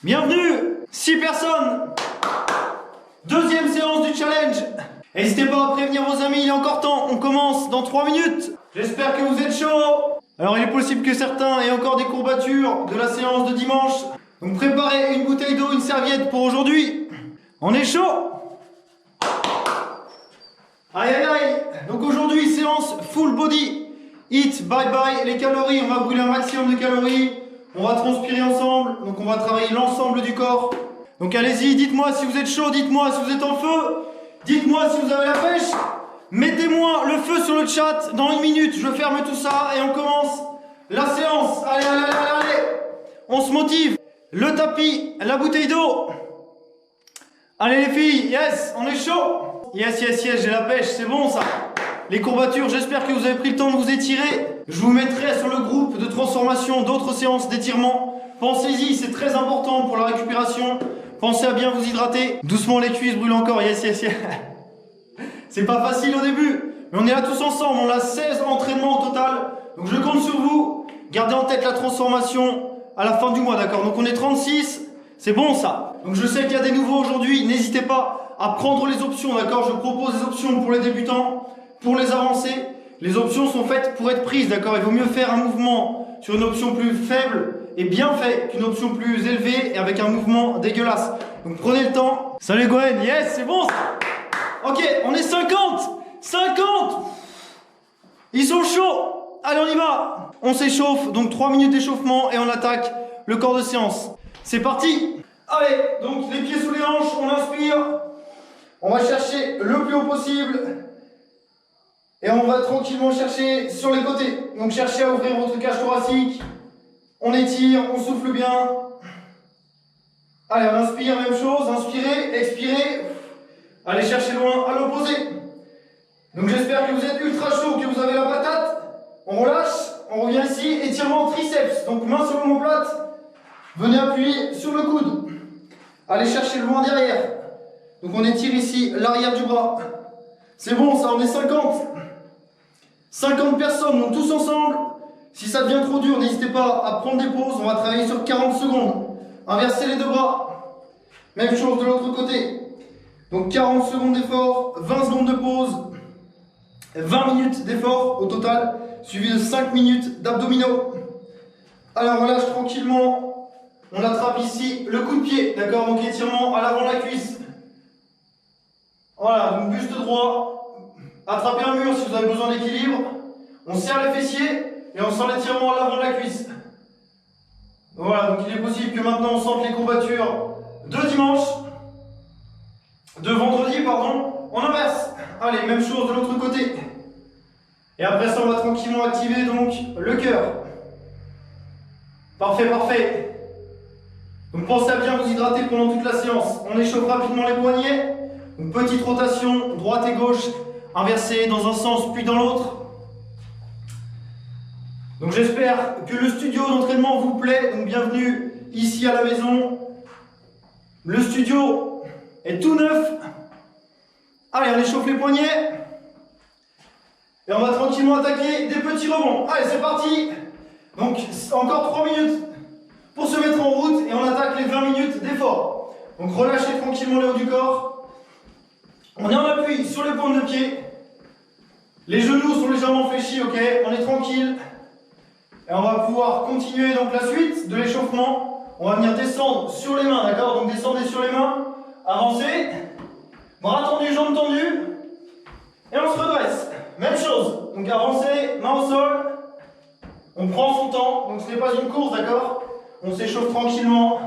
Bienvenue, 6 personnes. Deuxième séance du challenge. N'hésitez pas à prévenir vos amis, il est encore temps. On commence dans 3 minutes. J'espère que vous êtes chauds. Alors il est possible que certains aient encore des courbatures de la séance de dimanche. Donc préparez une bouteille d'eau, une serviette pour aujourd'hui. On est chaud. Aïe aïe aïe. Donc aujourd'hui séance full body. Eat, bye bye les calories. On va brûler un maximum de calories. On va transpirer ensemble, donc on va travailler l'ensemble du corps. Donc allez-y, dites-moi si vous êtes chaud, dites-moi si vous êtes en feu, dites-moi si vous avez la pêche. Mettez-moi le feu sur le chat, dans 1 minute, je ferme tout ça et on commence la séance. Allez, allez, allez, allez. On se motive. Le tapis, la bouteille d'eau. Allez les filles, yes, on est chaud. Yes, yes, yes, j'ai la pêche, c'est bon ça. Les courbatures, j'espère que vous avez pris le temps de vous étirer. Je vous mettrai sur le groupe de transformation d'autres séances d'étirement. Pensez-y, c'est très important pour la récupération. Pensez à bien vous hydrater. Doucement les cuisses brûlent encore, yes, yes, yes. C'est pas facile au début, mais on est là tous ensemble. On a 16 entraînements au total. Donc je compte sur vous. Gardez en tête la transformation à la fin du mois, d'accord? Donc on est 36, c'est bon ça. Donc je sais qu'il y a des nouveaux aujourd'hui. N'hésitez pas à prendre les options, d'accord? Je propose des options pour les débutants. Pour les avancés, les options sont faites pour être prises, d'accord? Il vaut mieux faire un mouvement sur une option plus faible et bien fait qu'une option plus élevée et avec un mouvement dégueulasse. Donc prenez le temps. Salut Gwen, yes, c'est bon ça. Ok, on est 50. Ils sont chauds. Allez, on y va. On s'échauffe, donc 3 minutes d'échauffement et on attaque le corps de séance. C'est parti. Allez, donc les pieds sous les hanches, on inspire. On va chercher le plus haut possible. Et on va tranquillement chercher sur les côtés. Donc cherchez à ouvrir votre cage thoracique. On étire, on souffle bien. Allez, on inspire, même chose. Inspirez, expirez. Allez chercher loin, à l'opposé. Donc j'espère que vous êtes ultra chaud, que vous avez la patate. On relâche, on revient ici. Étirement triceps. Donc main sur l'omoplate. Venez appuyer sur le coude. Allez chercher loin derrière. Donc on étire ici l'arrière du bras. C'est bon, ça, on est 50. 50 personnes, donc tous ensemble. Si ça devient trop dur, n'hésitez pas à prendre des pauses. On va travailler sur 40 secondes. Inversez les deux bras. Même chose de l'autre côté. Donc 40 secondes d'effort, 20 secondes de pause, 20 minutes d'effort au total, suivi de 5 minutes d'abdominaux. Alors on relâche tranquillement. On attrape ici le coup de pied, d'accord? Donc étirement à l'avant de la cuisse. Voilà, donc buste droit. Attrapez un mur si vous avez besoin d'équilibre. On serre les fessiers et on sent l'étirement à l'avant de la cuisse. Voilà, donc il est possible que maintenant on sente les courbatures de dimanche. De vendredi, pardon. On inverse. Allez, même chose de l'autre côté. Et après ça, on va tranquillement activer donc le cœur. Parfait, parfait. Donc pensez à bien vous hydrater pendant toute la séance. On échauffe rapidement les poignets. Donc petite rotation, droite et gauche. Inversé dans un sens puis dans l'autre. Donc j'espère que le studio d'entraînement vous plaît. Donc bienvenue ici à la maison. Le studio est tout neuf. Allez, on échauffe les poignets. Et on va tranquillement attaquer des petits rebonds. Allez, c'est parti. Donc encore 3 minutes pour se mettre en route. Et on attaque les 20 minutes d'effort. Donc relâchez tranquillement le haut du corps. On est en appui sur les pointes de pied. Les genoux sont légèrement fléchis, ok? On est tranquille. Et on va pouvoir continuer donc la suite de l'échauffement. On va venir descendre sur les mains, d'accord? Donc descendez sur les mains. Avancez. Bras tendus, jambes tendues. Et on se redresse. Même chose. Donc avancez, main au sol. On prend son temps. Donc ce n'est pas une course, d'accord? On s'échauffe tranquillement.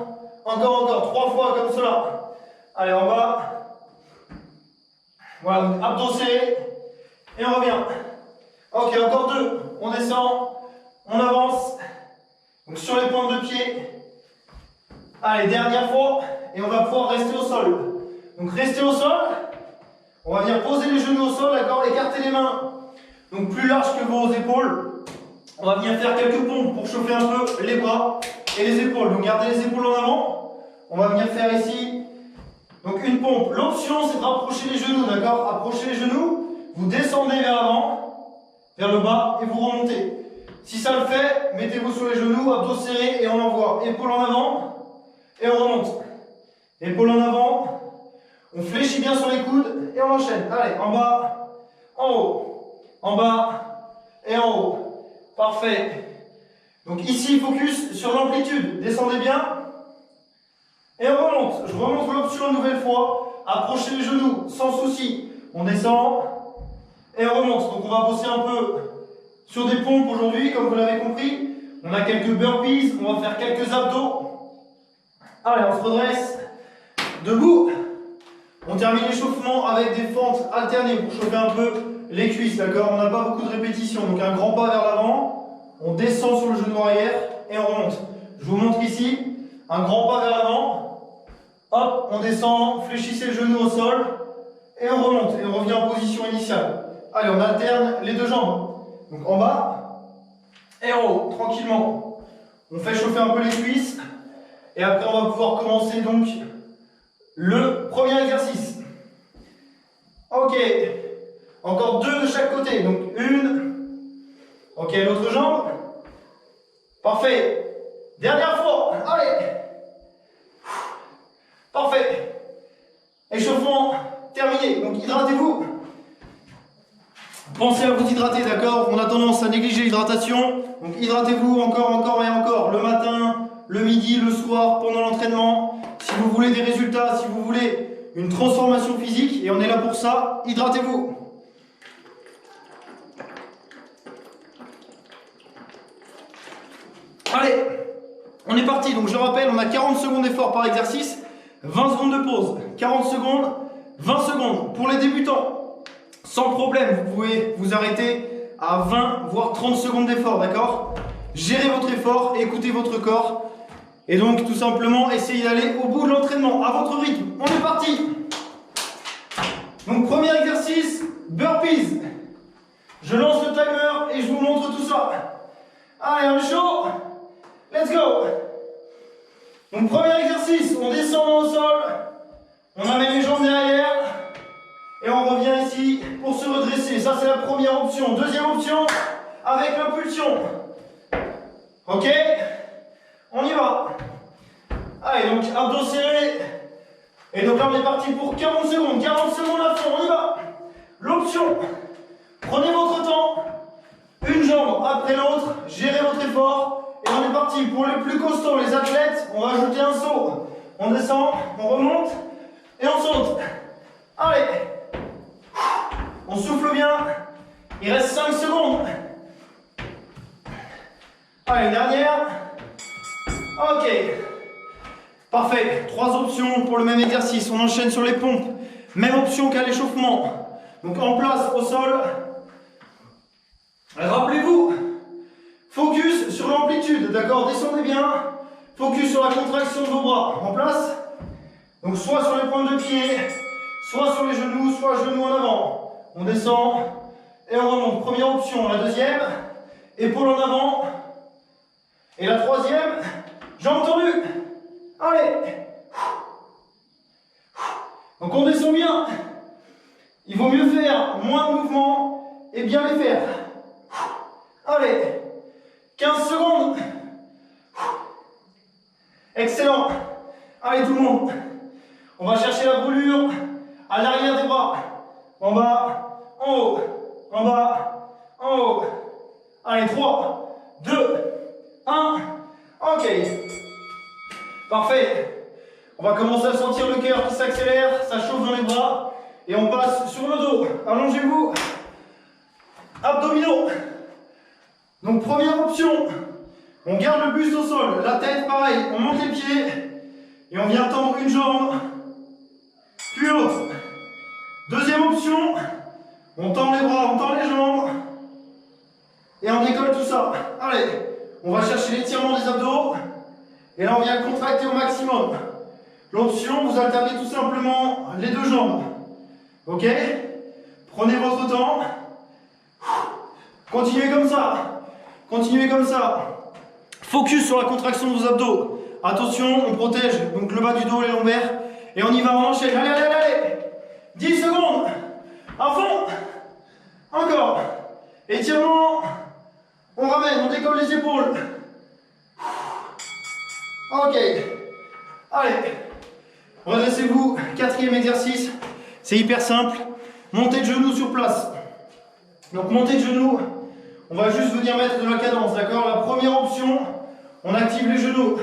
Encore. 3 fois comme cela. Allez, on va. Voilà, donc abdos serrés. Et on revient. Ok, encore 2. On descend. On avance. Donc sur les pointes de pied. Allez, dernière fois. Et on va pouvoir rester au sol. Donc restez au sol. On va venir poser les genoux au sol, d'accord? Écarter les mains. Donc plus large que vos épaules. On va venir faire quelques pompes pour chauffer un peu les bras et les épaules. Donc gardez les épaules en avant. On va venir faire ici. Donc une pompe. L'option c'est de rapprocher les genoux, d'accord? Approchez les genoux. Vous descendez vers l'avant, vers le bas et vous remontez. Si ça le fait, mettez-vous sur les genoux, abdos serrés et on envoie. Épaules en avant et on remonte. Épaules en avant. On fléchit bien sur les coudes et on enchaîne. Allez, en bas, en haut, en bas et en haut. Parfait. Donc ici, focus sur l'amplitude. Descendez bien. Et on remonte. Je remonte l'option une nouvelle fois. Approchez les genoux, sans souci. On descend et on remonte. Donc on va bosser un peu sur des pompes aujourd'hui, comme vous l'avez compris. On a quelques burpees, on va faire quelques abdos. Allez, on se redresse. Debout. On termine l'échauffement avec des fentes alternées pour chauffer un peu les cuisses, d'accord? On n'a pas beaucoup de répétitions, donc un grand pas vers l'avant. On descend sur le genou arrière et on remonte. Je vous montre ici, un grand pas vers l'avant. Hop, on descend, fléchissez le genou au sol et on remonte et on revient en position initiale. Allez, on alterne les deux jambes. Donc en bas et en haut, tranquillement. On fait chauffer un peu les cuisses et après on va pouvoir commencer donc le premier exercice. Ok, encore 2 de chaque côté, donc une. Ok, l'autre jambe. Parfait. Dernière fois, allez. Parfait. Échauffement terminé, donc hydratez-vous. Pensez à vous hydrater, d'accord? On a tendance à négliger l'hydratation, donc hydratez-vous encore et encore, le matin, le midi, le soir, pendant l'entraînement. Si vous voulez des résultats, si vous voulez une transformation physique, et on est là pour ça, hydratez-vous. Allez, on est parti. Donc je rappelle, on a 40 secondes d'effort par exercice, 20 secondes de pause, 40 secondes, 20 secondes. Pour les débutants, sans problème, vous pouvez vous arrêter à 20 voire 30 secondes d'effort, d'accord? Gérez votre effort, écoutez votre corps. Et donc tout simplement, essayez d'aller au bout de l'entraînement, à votre rythme. On est parti. Donc premier exercice, burpees. Je lance le timer et je vous montre tout ça. Allez, on est chaud. Let's go. Donc premier exercice, on descend au sol. On amène les jambes derrière. Et on revient ici pour se redresser. Ça c'est la première option. Deuxième option, avec l'impulsion. Ok? On y va. Allez, donc abdos serrés. Et donc là on est parti pour 40 secondes. 40 secondes à fond, on y va. L'option. Prenez votre temps. Une jambe après l'autre. Gérez votre effort. Et on est parti. Pour les plus costauds, les athlètes, on va ajouter un saut. On descend, on remonte et on saute. Allez. On souffle bien. Il reste 5 secondes. Allez, dernière. Ok. Parfait. 3 options pour le même exercice. On enchaîne sur les pompes. Même option qu'à l'échauffement. Donc en place au sol. Rappelez-vous. Focus sur l'amplitude. D'accord? Descendez bien. Focus sur la contraction de vos bras. En place. Donc soit sur les pointes de pied, soit sur les genoux, soit genoux en avant. On descend et on remonte. Première option. La deuxième. Épaules en avant. Et la troisième. Jambes tendues. Allez. Donc on descend bien. Il vaut mieux faire moins de mouvements et bien les faire. Allez. 15 secondes. Excellent. Allez tout le monde. On va chercher la brûlure à l'arrière des bras. En bas, en haut. En bas, en haut. Allez, 3, 2, 1. Ok. Parfait. On va commencer à sentir le cœur qui s'accélère. Ça chauffe dans les bras. Et on passe sur le dos. Allongez-vous. Abdominaux. Donc première option. On garde le buste au sol. La tête, pareil. On monte les pieds. Et on vient tendre une jambe. Puis l'autre. Deuxième option. On tend les bras, on tend les jambes. Et on décolle tout ça. Allez. On va chercher l'étirement des abdos. Et là, on vient contracter au maximum. L'option, vous alternez tout simplement les deux jambes. Ok? Prenez votre temps. Continuez comme ça. Continuez comme ça. Focus sur la contraction de vos abdos. Attention, on protège donc le bas du dos et les lombaires. Et on y va, on enchaîne. Allez, allez, allez, allez. 10 secondes. À fond. Encore. Étirement. On ramène, on décolle les épaules. Ok. Allez. Redressez-vous, quatrième exercice, c'est hyper simple. Montez de genoux sur place. Donc montez de genoux, on va juste venir mettre de la cadence, d'accord? La première option, on active les genoux.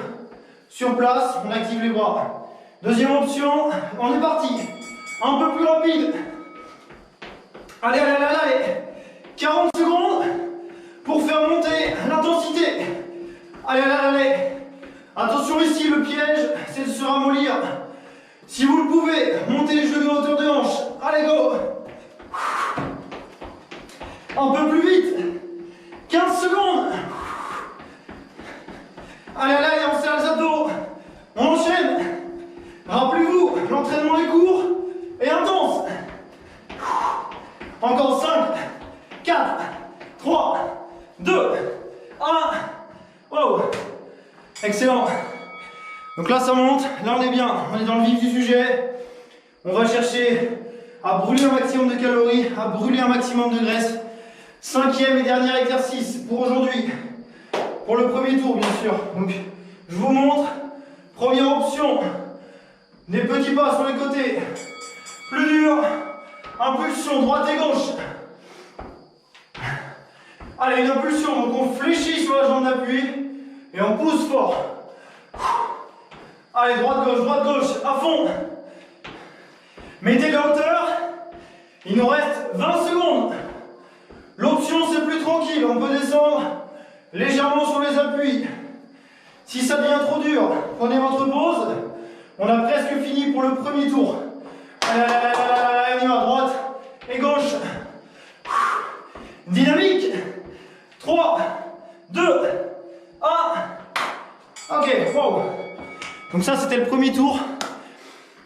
Sur place, on active les bras. Deuxième option, on est parti. Un peu plus rapide. Allez, allez, allez, allez. 40 secondes pour faire monter l'intensité. Allez, allez, allez. Attention ici, le piège, c'est de se ramollir. Si vous le pouvez, montez les genoux à hauteur de hanche. Allez, go. Un peu plus vite. 15 secondes. Allez, allez, allez, on serre les abdos. On enchaîne. Rappelez-vous, l'entraînement est court et intense. Encore 5, 4, 3, 2, 1. Wow. Excellent. Donc là, ça monte. Là, on est bien. On est dans le vif du sujet. On va chercher à brûler un maximum de calories, à brûler un maximum de graisse. Cinquième et dernier exercice pour aujourd'hui. Pour le premier tour, bien sûr. Donc, je vous montre. Première option. Des petits pas sur les côtés. Plus dur. Impulsion droite et gauche. Allez, une impulsion. Donc, on fléchit sur la jambe d'appui. Et on pousse fort. Allez, droite, gauche, à fond. Mettez la hauteur. Il nous reste 20 secondes. L'option, c'est plus tranquille. On peut descendre légèrement sur les appuis. Si ça devient trop dur, prenez votre pause. On a presque fini pour le premier tour. Allez, allez, allez, on y va, droite et gauche. Dynamique. 3, 2, 1. Ok, wow. Donc ça, c'était le premier tour.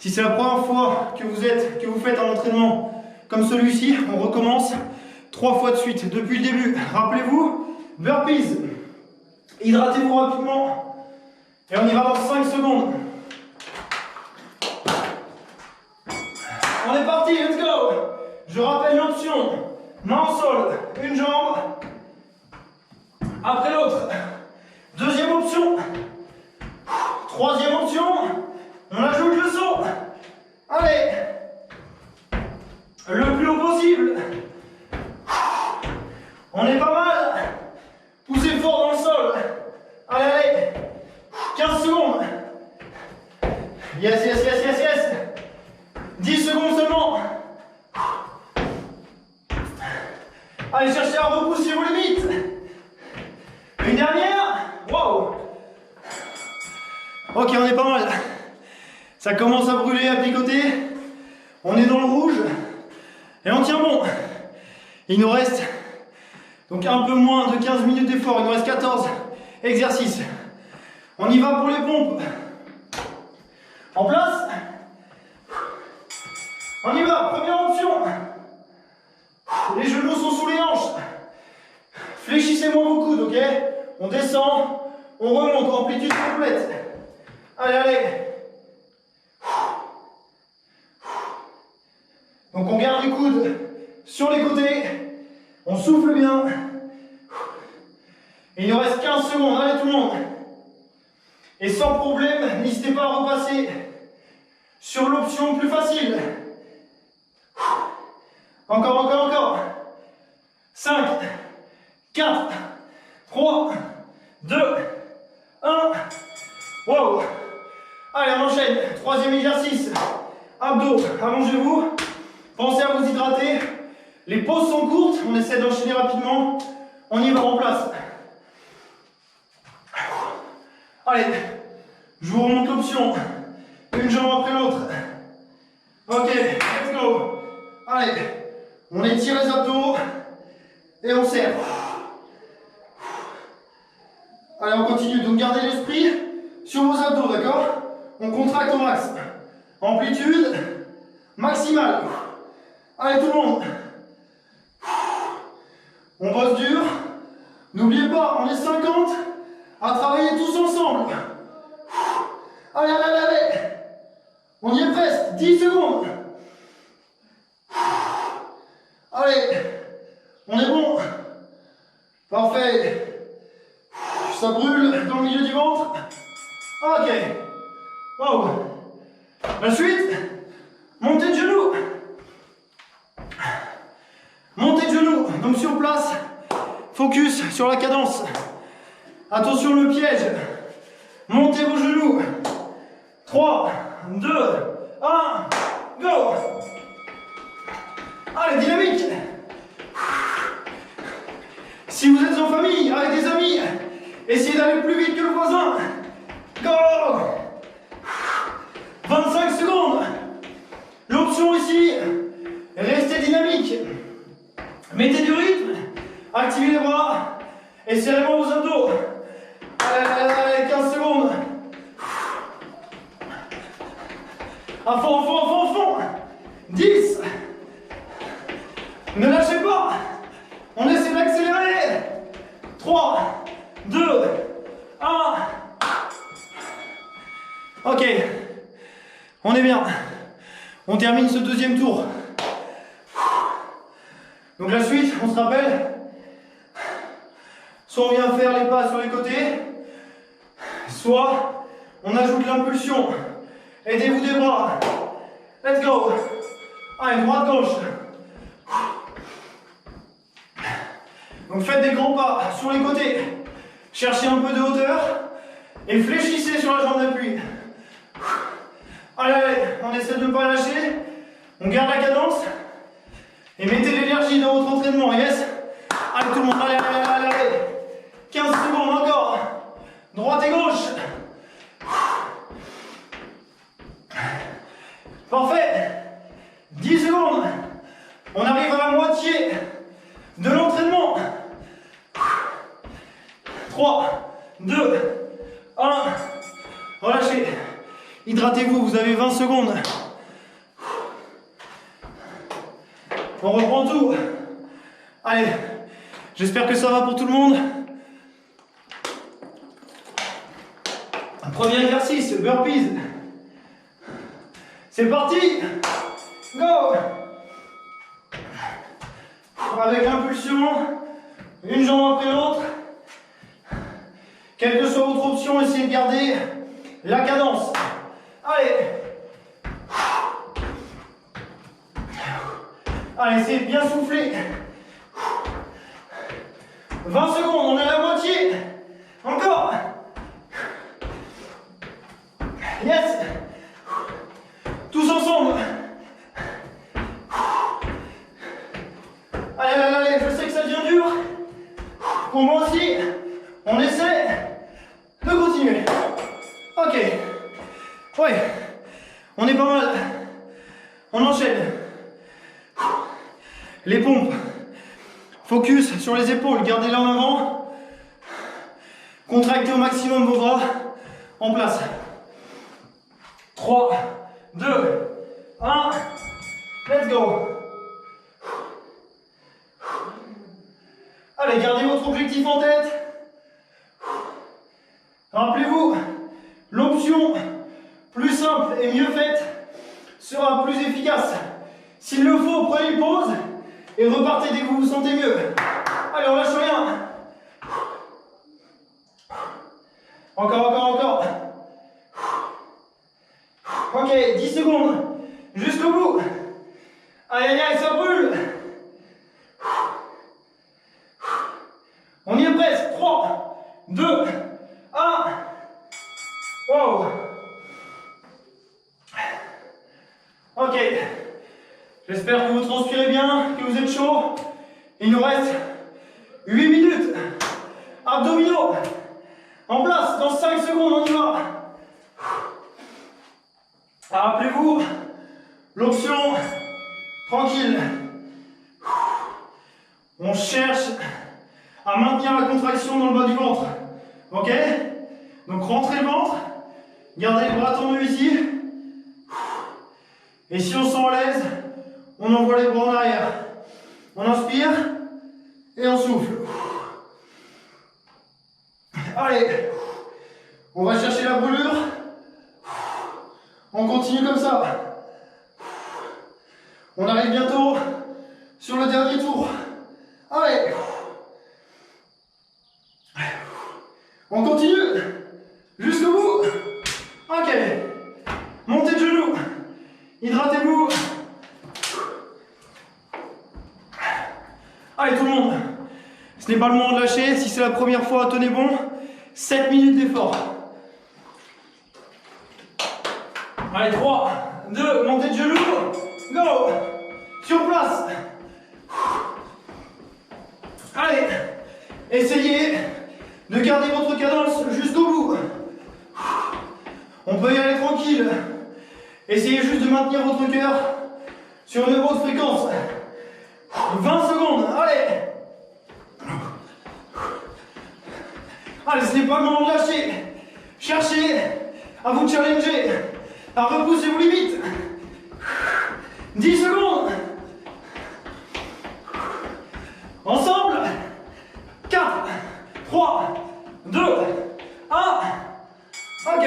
Si c'est la première fois que vous faites un entraînement comme celui-ci, on recommence 3 fois de suite depuis le début. Rappelez-vous, burpees. Hydratez-vous rapidement et on y va dans 5 secondes. On est parti, let's go. Je rappelle l'option, main au sol, une jambe après l'autre. Deuxième option. Troisième option, on ajoute le saut. Allez, le plus haut possible. On est pas mal. Poussez fort dans le sol. Allez, allez. 15 secondes. Yes, yes, yes, yes, yes. 10 secondes seulement. Allez, cherchez à repousser vos limites. Une dernière. Wow. Ok, on est pas mal. Ça commence à brûler, à picoter. On est dans le rouge. Et on tient bon. Il nous reste donc un peu moins de 15 minutes d'effort. Il nous reste 14 exercices. On y va pour les pompes. En place. On y va. Première option. Les genoux sont sous les hanches. Fléchissez moins vos coudes, ok? On descend. On remonte. Amplitude complète. Allez, allez. Donc on garde les coudes sur les côtés. On souffle bien. Et il nous reste 15 secondes. Allez tout le monde. Et sans problème, n'hésitez pas à repasser sur l'option plus facile. Encore, encore, encore. 5, 4, 3, 2, 1. Wow. Allez, on enchaîne. Troisième exercice. Abdos. Allongez-vous. Pensez à vous hydrater. Les pauses sont courtes. On essaie d'enchaîner rapidement. On y va en place. Allez. Je vous remonte l'option. Une jambe après l'autre. Ok. Let's go. Allez. On étire les abdos. Et on serre. Allez, on continue. Donc, gardez l'esprit sur vos abdos, d'accord? On contracte au max. Amplitude maximale. Allez, tout le monde. On bosse dur. N'oubliez pas, on est 50 à travailler tous ensemble. Allez, allez, allez, allez. On y est presque. 10 secondes. Allez. On est bon. Parfait. Ça brûle dans le milieu du ventre. Ok. Wow. La suite, montée de genoux. Montée de genoux, donc sur place, focus sur la cadence. Attention le piège. Montez vos genoux. 3, 2, 1, go. Allez, dynamique. Si vous êtes en famille, avec des amis, essayez d'aller plus vite que le voisin. Go. 25 secondes. L'option ici, restez dynamique. Mettez du rythme, activez les bras et serrez vos abdos. Allez, 15 secondes. À fond, à fond, à fond, à fond. 10. Ne lâchez pas. On essaie d'accélérer. 3, 2, 1. Ok. On est bien. On termine ce deuxième tour. Donc la suite, on se rappelle. Soit on vient faire les pas sur les côtés, soit on ajoute l'impulsion. Aidez-vous des bras. Let's go. Allez, droite, gauche. Donc faites des grands pas sur les côtés. Cherchez un peu de hauteur et fléchissez sur la jambe d'appui. Allez, allez, on essaie de ne pas lâcher. On garde la cadence. Et mettez l'énergie dans votre entraînement, yes. Allez tout le monde, allez, allez, allez, allez. 15 secondes encore. Droite et gauche. Parfait. 10 secondes. On arrive à la moitié de l'entraînement. 3, 2, 1. Relâchez. Hydratez-vous, vous avez 20 secondes. On reprend tout. Allez, j'espère que ça va pour tout le monde. Premier exercice, burpees. C'est parti. Go. Avec l'impulsion, une jambe après l'autre. Quelle que soit votre option, essayez de garder la cadence. Allez. Allez, essayez de bien souffler. 20 secondes, on est à la moitié. Encore. Yes. Tous ensemble. Allez, allez, allez, je sais que ça devient dur. Pour moi aussi, on essaie de continuer. Ok. Ouais, on est pas mal. On enchaîne. Les pompes. Focus sur les épaules, gardez-les en avant. Contractez au maximum vos bras. En place. 3, 2, 1. Let's go. Allez, gardez votre objectif en tête. Rappelez-vous, l'option plus simple et mieux faite sera plus efficace. S'il le faut, prenez une pause et repartez dès que vous vous sentez mieux. Allez, on lâche rien. Encore, encore, encore. Ok, 10 secondes. Jusqu'au bout. Aïe, aïe, aïe, ça brûle. On y est presque. 3, 2, 1. Wow. Ok. J'espère que vous transpirez bien, que vous êtes chaud. Il nous reste 8 minutes. Abdominaux. En place, dans 5 secondes, on y va. Rappelez-vous, l'option tranquille. On cherche à maintenir la contraction dans le bas du ventre. Ok? Donc rentrez le ventre, gardez les bras tendus ici. Et si on sent à l'aise, on envoie les bras en arrière. On inspire et on souffle. Allez, on va chercher la brûlure. On continue comme ça. On arrive bientôt sur le dernier tour. Allez. On continue jusqu'au bout. Ok. Montée de genoux. Hydratez-vous. Allez tout le monde. Ce n'est pas le moment de lâcher. Si c'est la première fois, tenez bon. 7 minutes d'effort. Allez, 3, 2, montez de genoux. Go. Sur place. Allez. Essayez de garder votre cadence jusqu'au bout. On peut y aller tranquille. Essayez juste de maintenir votre cœur sur une haute fréquence. 20 secondes, allez. Allez, ce n'est pas le moment de lâcher. Cherchez à vous challenger, à repousser vos limites. 10 secondes. Ensemble. 4, 3, 2, 1. Ok.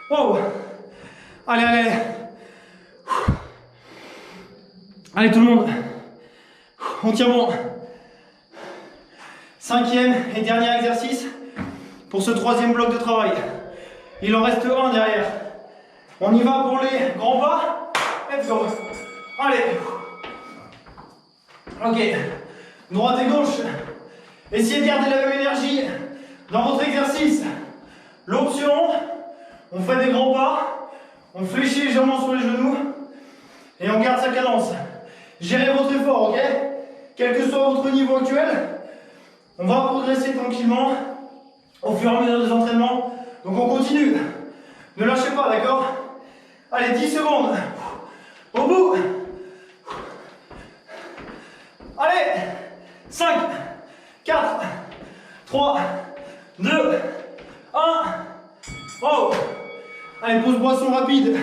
Wow. Allez, allez. Allez tout le monde. On tient bon. 5e et dernier exercice pour ce 3e bloc de travail. Il en reste un derrière. On y va pour les grands pas. Let's go. Allez. Ok. Droite et gauche. Essayez de garder la même énergie dans votre exercice. L'option, on fait des grands pas, on fléchit légèrement sur les genoux et on garde sa cadence. Gérez votre effort, ok? Quel que soit votre niveau actuel, on va progresser tranquillement au fur et à mesure des entraînements. Donc on continue. Ne lâchez pas, d'accord? Allez, 10 secondes. Au bout. Allez. 5, 4, 3, 2, 1. Oh. Allez, pause boisson rapide.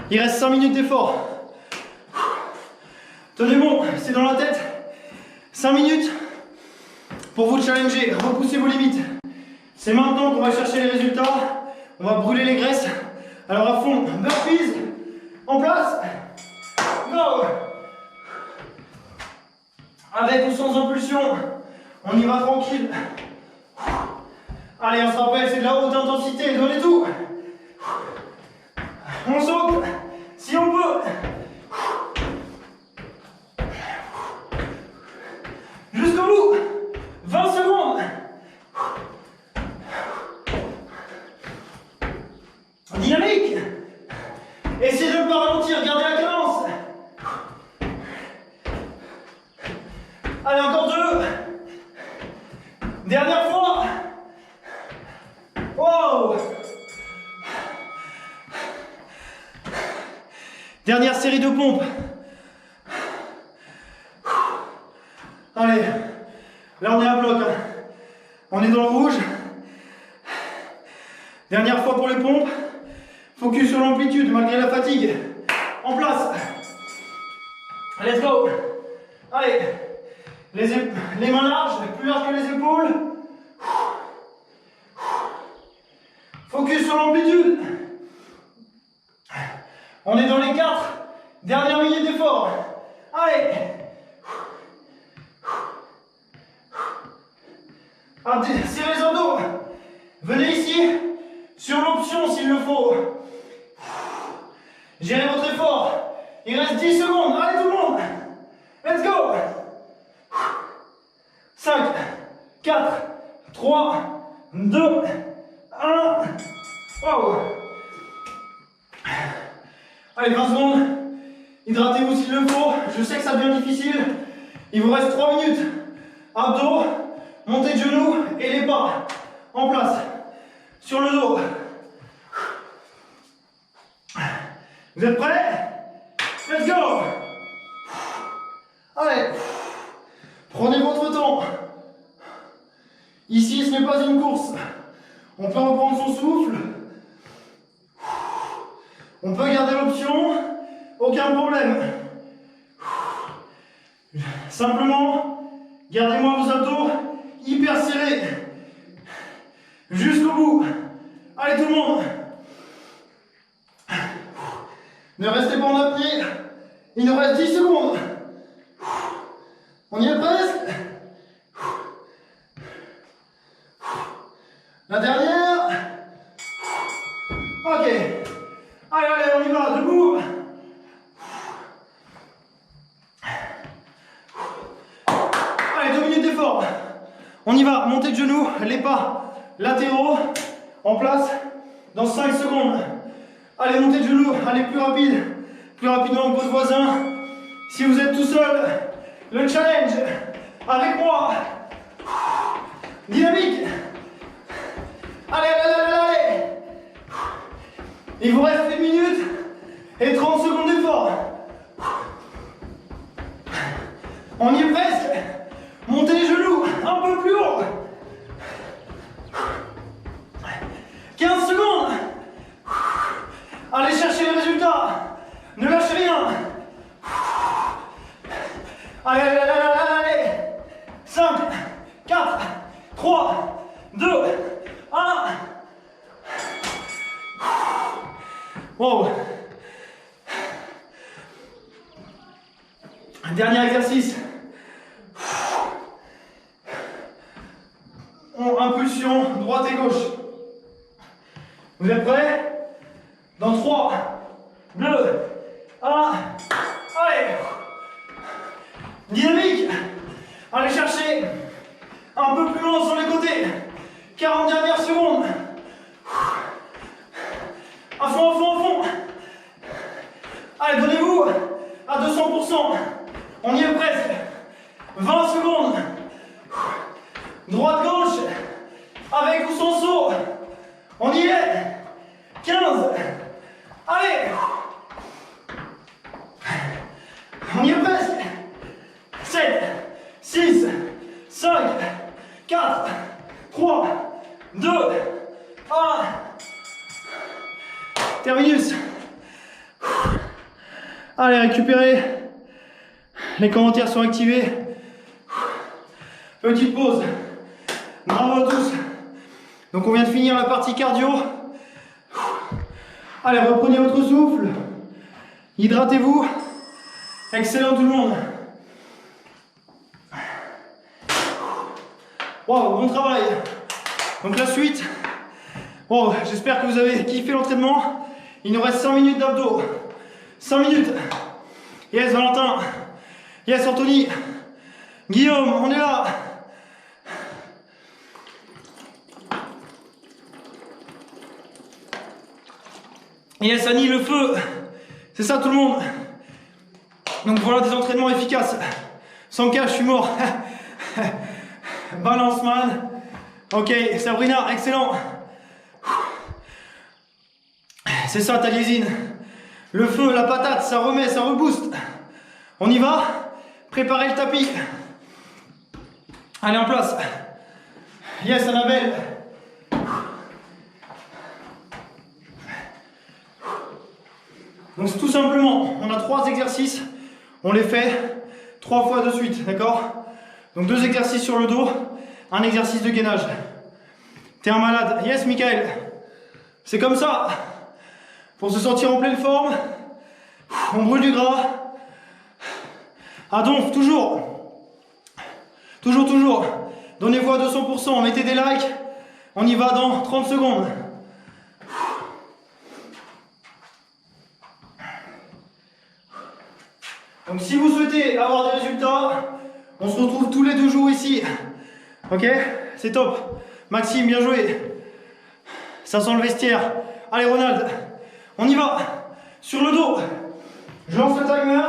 Il reste 5 minutes d'effort. Tenez bon, c'est dans la tête. 5 minutes pour vous challenger, repousser vos limites. C'est maintenant qu'on va chercher les résultats. On va brûler les graisses. Alors à fond, burpees, en place. Go. Avec ou sans impulsion, on y va tranquille. Allez, on se rappelle, c'est de la haute intensité, donnez tout. On saute, si on peut. Jusqu'au bout. 20 secondes. Dynamique. Essayez de ne pas ralentir, gardez la cadence. Allez, encore 2. Dernière fois. Wow. Dernière série de pompes. Allez, là on est à bloc. Hein. On est dans le rouge. Dernière fois pour les pompes. Focus sur l'amplitude malgré la fatigue. En place. Let's go. Allez. Les mains larges, plus larges que les épaules. Focus sur l'amplitude. On est dans les 4 dernières minutes d'effort. Allez. Serrez les abdos. Venez ici sur l'option s'il le faut. Gérez votre effort. Il reste 10 secondes. Allez tout le monde. Let's go. 5, 4, 3, 2, 1. Wow. Allez, 20 secondes. Hydratez-vous s'il le faut. Je sais que ça devient difficile. Il vous reste 3 minutes. Abdos, montée de genoux et les pas. En place. Sur le dos. Vous êtes prêts? Let's go. Allez. Prenez votre temps. Ici, ce n'est pas une course. On peut reprendre son souffle. On peut garder l'option. Aucun problème. Simplement, gardez-moi vos abdos hyper serrés. Jusqu'au bout. Allez tout le monde. Ne restez pas en apnée. Il nous reste 10 secondes. On y est presque. La dernière. Ok. Allez, allez, on y va. Debout. genoux, les pas latéraux en place dans 5 secondes. Allez, montez de genoux, allez plus rapidement que votre voisin. Si vous êtes tout seul, le challenge avec moi. Dynamique. Allez, allez, allez, allez. Il vous reste 1 minute et 30 secondes d'effort. On y est presque. Montez les genoux un peu plus haut. 15 secondes. Allez chercher les résultats. Ne lâchez rien. Allez, allez, allez, allez, allez. 5, 4, 3, 2, 1. Wow. Dernier exercice. Impulsion, droite et gauche. Vous êtes prêts? Dans 3, 2, 1. Allez. Dynamique. Allez chercher un peu plus loin sur les côtés. 40 dernières secondes. À fond, à fond, à fond. Allez, donnez-vous à 200%. On y est presque. 20 secondes. Droite, gauche. Avec ou sans saut. On y est. 15. Allez. On y est presque. 7, 6, 5, 4, 3, 2, 1. Terminus. Allez, récupérez. Les commentaires sont activés. Petite pause. Bravo à tous. Donc on vient de finir la partie cardio. Allez, reprenez votre souffle. Hydratez-vous. Excellent tout le monde. Wow, bon travail. Donc la suite. Wow, j'espère que vous avez kiffé l'entraînement. Il nous reste 5 minutes d'abdos. 5 minutes. Yes, Valentin. Yes, Anthony. Guillaume, on est là. Yes, Annie, le feu. C'est ça tout le monde. Donc voilà des entraînements efficaces. Sans cas, je suis mort. Balance man. Ok, Sabrina, excellent. C'est ça, Taliesin. Le feu, la patate, ça remet, ça rebooste. On y va. Préparez le tapis. Allez, en place. Yes, Annabelle. Donc tout simplement, on a 3 exercices. On les fait 3 fois de suite, d'accord? Donc 2 exercices sur le dos, un exercice de gainage. T'es un malade. Yes, Michael. C'est comme ça. Pour se sentir en pleine forme, on brûle du gras. À donf, toujours. Toujours, toujours. Donnez-vous à 200%. Mettez des likes. On y va dans 30 secondes. Donc si vous souhaitez avoir des résultats, on se retrouve tous les 2 jours ici. Ok? C'est top. Maxime, bien joué. Ça sent le vestiaire. Allez Ronald, on y va. Sur le dos. Je lance le timer.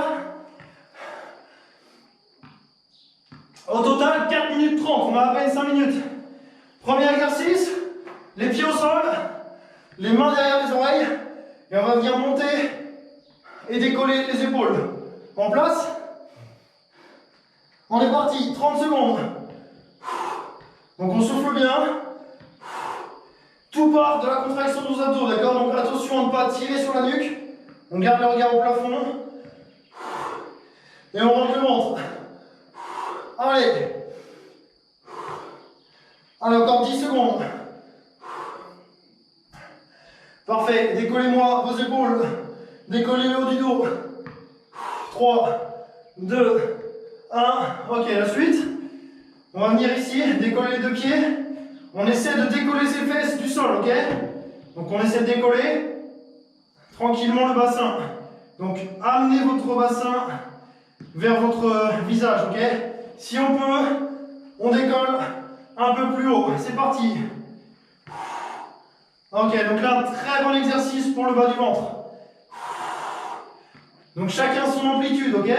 Au total, 4 minutes 30. On a à peine 5 minutes. Premier exercice. Les pieds au sol. Les mains derrière les oreilles. Et on va venir monter et décoller les épaules. En place. On est parti, 30 secondes. Donc on souffle bien. Tout part de la contraction de nos abdos, d'accord? Donc attention à ne pas tirer sur la nuque. On garde le regard au plafond. Et on rentre le ventre. Allez. Allez, encore 10 secondes. Parfait. Décollez-moi vos épaules. Décollez le haut du dos. 3, 2, 1. Ok, la suite. On va venir ici, décoller les 2 pieds. On essaie de décoller ses fesses du sol, ok? Donc on essaie de décoller tranquillement le bassin. Donc amenez votre bassin vers votre visage, ok? Si on peut, on décolle un peu plus haut. C'est parti. Ok, donc là, un très bon exercice pour le bas du ventre. Donc chacun son amplitude, ok?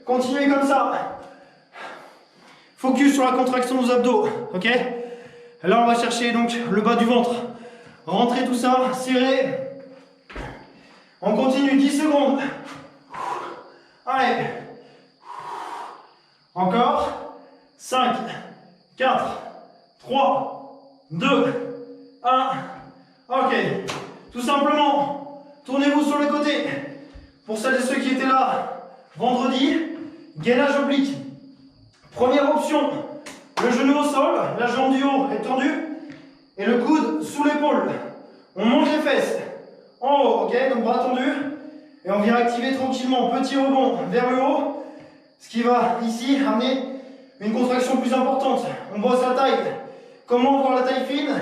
Continuez comme ça. Focus sur la contraction de nos abdos, ok? Là, on va chercher donc le bas du ventre. Rentrez tout ça, serrez. On continue, 10 secondes. Allez. Encore. 5, 4, 3, 2, 1. Ok. Tout simplement, tournez-vous sur le côté. Pour celles et ceux qui étaient là vendredi, gainage oblique. Première option, le genou au sol, la jambe du haut est tendue et le coude sous l'épaule. On monte les fesses en haut, ok? Donc bras tendus et on vient activer tranquillement, petit rebond vers le haut, ce qui va ici amener une contraction plus importante. On bosse la taille. Comment voir la taille fine?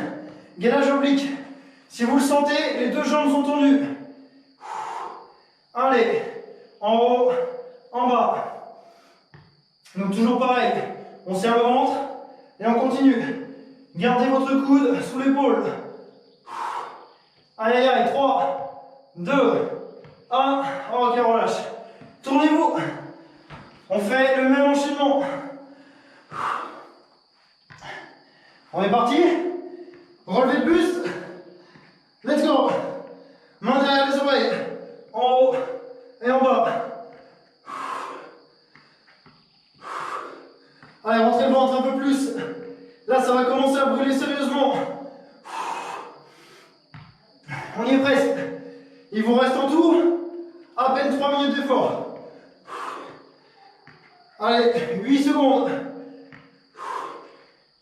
Gainage oblique. Si vous le sentez, les deux jambes sont tendues. Allez, en haut, en bas. Donc toujours pareil, on serre le ventre et on continue. Gardez votre coude sous l'épaule. Aïe aïe aïe, 3, 2, 1. Ok, on relâche. Tournez-vous. On fait le même enchaînement. On est parti. Relevez le buste. Let's go. Main derrière les oreilles. En haut et en bas. Allez, rentrez le ventre un peu plus. Là, ça va commencer à brûler sérieusement. On y est presque. Il vous reste en tout à peine 3 minutes d'effort. Allez, 8 secondes.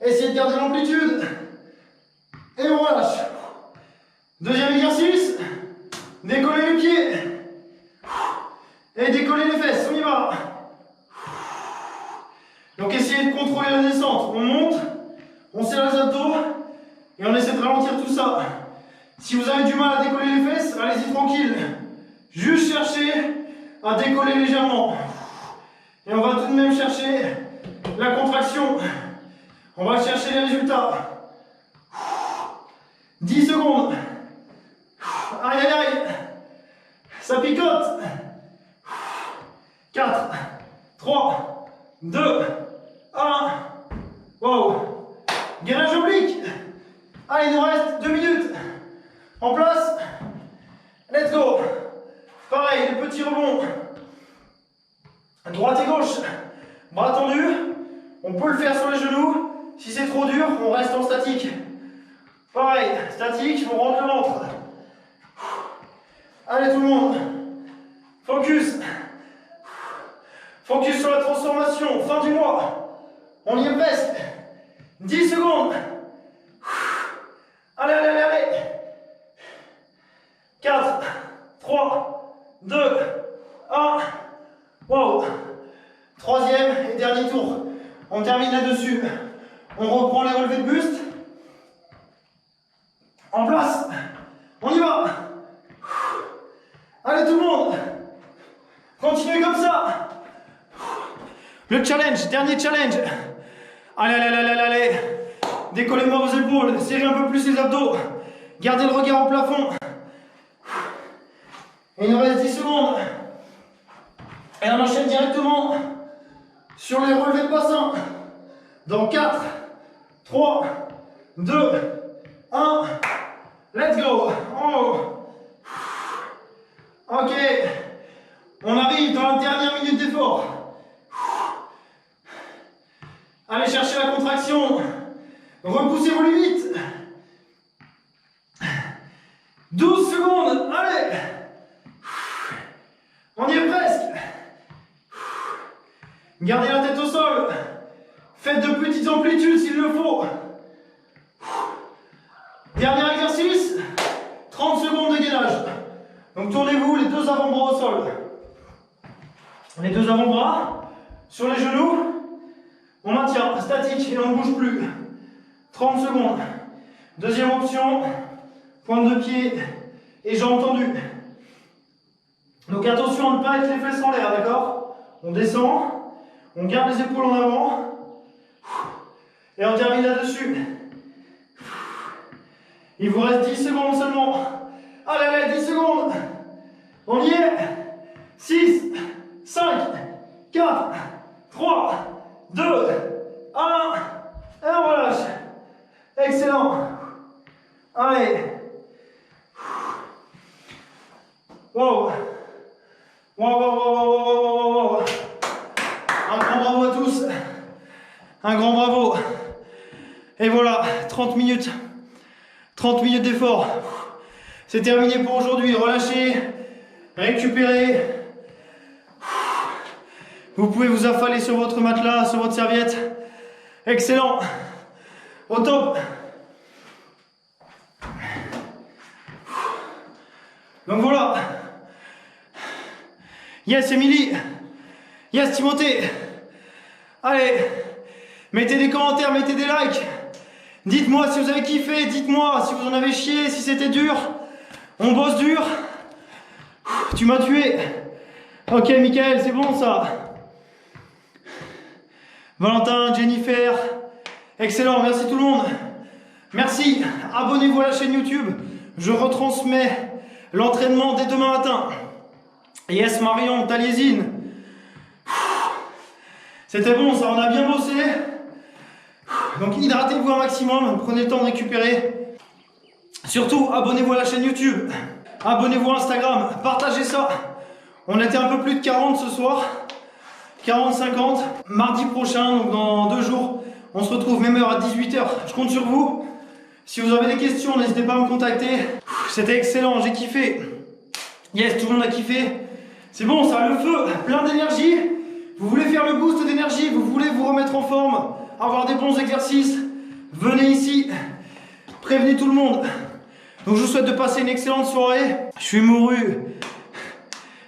Essayez de garder l'amplitude. Et on relâche. Deuxième exercice. Décollez les pieds. Et décollez les fesses. On y va. Donc essayez de contrôler la descente. On monte, on serre les abdos et on essaie de ralentir tout ça. Si vous avez du mal à décoller les fesses, allez-y tranquille. Juste chercher à décoller légèrement. Et on va tout de même chercher la contraction. On va chercher les résultats. 10 secondes. Aïe aïe aïe. Ça picote. 4, 3, 2, 1. Wow. Gainage oblique. Allez, il nous reste 2 minutes. En place. Let's go. Pareil, les petits rebonds. Droite et gauche. Bras tendus. On peut le faire sur les genoux. Si c'est trop dur, on reste en statique. Pareil, statique, on rentre le ventre. Allez tout le monde. Focus. Focus sur la transformation. Fin du mois. On y est presque. 10 secondes. Allez, allez, allez, allez. 4, 3, 2, 1. Wow. Troisième et dernier tour. On termine là-dessus. On reprend les relevés de buste. En place. On y va. Allez tout le monde. Continuez comme ça. Le challenge, dernier challenge. Allez, allez, allez, allez, allez. Décollez-moi vos épaules. Serrez un peu plus les abdos. Gardez le regard au plafond. Et il nous reste 10 secondes. Et on enchaîne directement sur les relevés de bassin. Dans 4, 3, 2, 1. Let's go. Oh. Ok. On arrive dans la dernière minute d'effort. Allez chercher la contraction. Repoussez vos limites. 12 secondes. Allez. On y est presque. Gardez la tête au sol. Faites de petites amplitudes s'il le faut. Dernier exercice. 30 secondes de gainage. Donc tournez-vous les deux avant-bras au sol. Les deux avant-bras sur les genoux. On maintient statique et on ne bouge plus. 30 secondes. Deuxième option. Pointe de pied et jambes tendues. Donc attention à ne pas être les fesses en l'air, d'accord? On descend. On garde les épaules en avant. Et on termine là-dessus. Il vous reste 10 secondes seulement. Allez, allez, 10 secondes. On y est. 6, 5, 4, 3, 2, 1. Et on relâche. Excellent. Allez. Wow. Wow, wow, wow, wow, wow, wow. Un grand bravo à tous. Un grand bravo. Et voilà, 30 minutes. 30 minutes d'effort. C'est terminé pour aujourd'hui. Relâchez, récupérez. Vous pouvez vous affaler sur votre matelas, sur votre serviette. Excellent. Au top. Donc voilà. Yes, Émilie. Yes, Timothée. Allez. Mettez des commentaires, mettez des likes. Dites-moi si vous avez kiffé, dites-moi si vous en avez chié, si c'était dur. On bosse dur. Tu m'as tué. Ok, Michael, c'est bon ça. Valentin, Jennifer. Excellent, merci tout le monde. Merci. Abonnez-vous à la chaîne YouTube. Je retransmets l'entraînement dès demain matin. Yes, Marion, Taliesin. C'était bon ça, on a bien bossé. Donc hydratez-vous un maximum, prenez le temps de récupérer. Surtout, abonnez-vous à la chaîne YouTube. Abonnez-vous à Instagram, partagez ça. On était un peu plus de 40 ce soir. 40-50. Mardi prochain, donc dans 2 jours, on se retrouve même heure à 18h. Je compte sur vous. Si vous avez des questions, n'hésitez pas à me contacter. C'était excellent, j'ai kiffé. Yes, tout le monde a kiffé. C'est bon, ça a le feu, plein d'énergie. Vous voulez faire le boost d'énergie, vous voulez vous remettre en forme, avoir des bons exercices, venez ici, prévenez tout le monde. Donc je vous souhaite de passer une excellente soirée. Je suis mouru.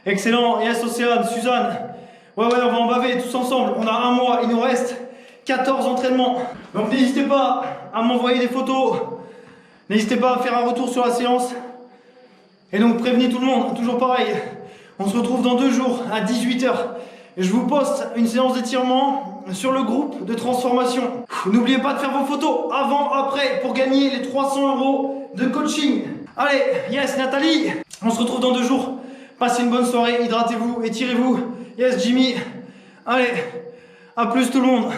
Excellent, yes Océane, Suzanne. Ouais, on va en baver tous ensemble. On a 1 mois, il nous reste 14 entraînements. Donc n'hésitez pas à m'envoyer des photos. N'hésitez pas à faire un retour sur la séance. Et donc prévenez tout le monde, toujours pareil. On se retrouve dans 2 jours à 18h. Et je vous poste une séance d'étirement sur le groupe de transformation. N'oubliez pas de faire vos photos avant, après pour gagner les 300 € de coaching. Allez, yes Nathalie. On se retrouve dans 2 jours. Passez une bonne soirée, hydratez-vous, étirez-vous. Yes Jimmy. Allez, à plus tout le monde.